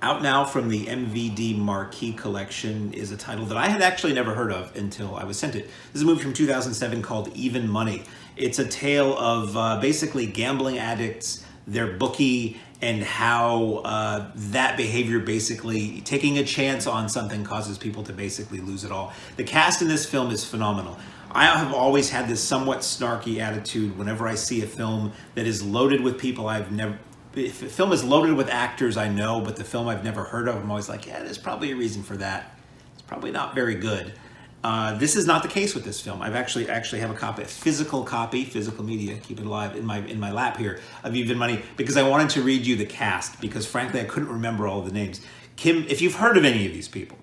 Out now from the MVD Marquee collection is a title that I had actually never heard of until I was sent it. This is a movie from 2007 called Even Money. It's a tale of basically gambling addicts, their bookie, and how that behavior, basically taking a chance on something, causes people to basically lose it all. The cast in this film is phenomenal. I have always had this somewhat snarky attitude whenever I see a film that is loaded with people I've never... If a film is loaded with actors I know, but the film I've never heard of, I'm always like, yeah, there's probably a reason for that. It's probably not very good. This is not the case with this film. I've actually have a copy, physical media, keep it alive, in my lap here, of Even Money, because I wanted to read you the cast, because frankly I couldn't remember all of the names. If you've heard of any of these people: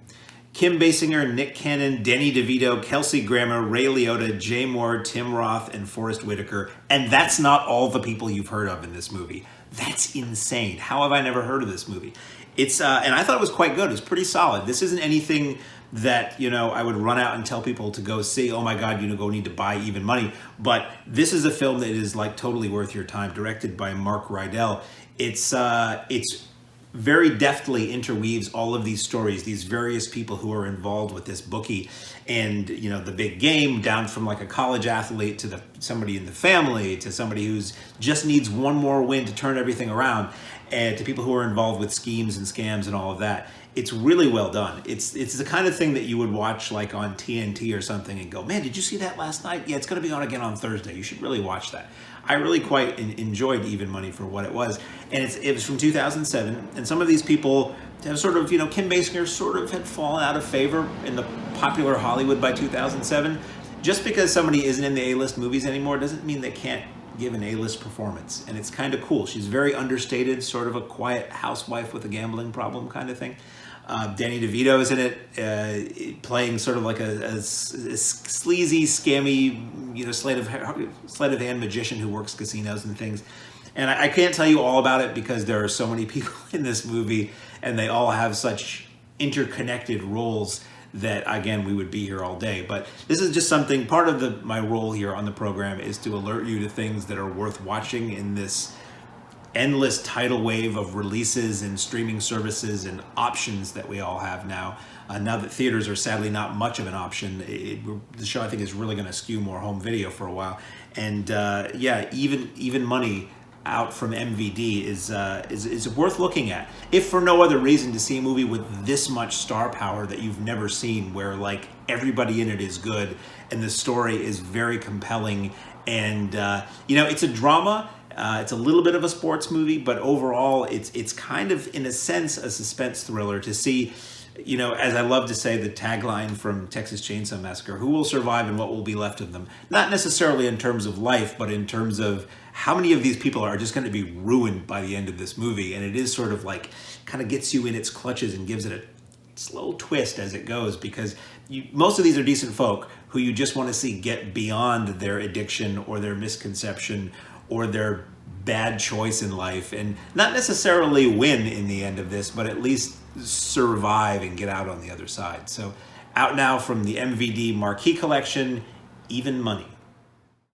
Kim Bassinger, Nick Cannon, Danny Devito, Kelsey Grammer, Ray Liotta, Jay Moore, Tim Roth, and Forrest Whitaker. And that's not all the people you've heard of in this movie. That's insane. How have I never heard of this movie? It's and I thought it was quite good. It's pretty solid. This isn't anything that, I would run out and tell people to go see. Oh my God, go need to buy Even Money. But this is a film that is like totally worth your time. Directed by Mark Rydell. It's very deftly interweaves all of these stories, these various people who are involved with this bookie, and the big game, down from like a college athlete to somebody in the family, to somebody who's just needs one more win to turn everything around, and to people who are involved with schemes and scams and all of that. It's really well done. It's the kind of thing that you would watch like on TNT or something and go, man, did you see that last night? Yeah, it's going to be on again on Thursday. You should really watch that. I really quite enjoyed Even Money for what it was. And it was from 2007. And some of these people have sort of, Kim Bassinger sort of had fallen out of favor in the popular Hollywood by 2007. Just because somebody isn't in the A-list movies anymore doesn't mean they can't give an A-list performance. And it's kind of cool. She's very understated, sort of a quiet housewife with a gambling problem kind of thing. Danny Devito is in it, playing sort of like a sleazy, scammy, sleight of hand magician who works casinos and things. And I can't tell you all about it because there are so many people in this movie, and they all have such interconnected roles that, again, we would be here all day. But this is just something, part of my role here on the program is to alert you to things that are worth watching in this endless tidal wave of releases and streaming services and options that we all have now. Now that theaters are sadly not much of an option, the show I think is really going to skew more home video for a while. And yeah, Even Money out from MVD is worth looking at, if for no other reason to see a movie with this much star power that you've never seen, where like everybody in it is good and the story is very compelling, and it's a drama. It's a little bit of a sports movie, but overall, it's kind of, in a sense, a suspense thriller to see, as I love to say, the tagline from Texas Chainsaw Massacre: who will survive and what will be left of them? Not necessarily in terms of life, but in terms of how many of these people are just going to be ruined by the end of this movie. And it is sort of like, kind of gets you in its clutches and gives it a slow twist as it goes, because most of these are decent folk who you just want to see get beyond their addiction or their misconception or their bad choice in life, and not necessarily win in the end of this, but at least survive and get out on the other side. So out now from the MVD Marquee collection, Even Money.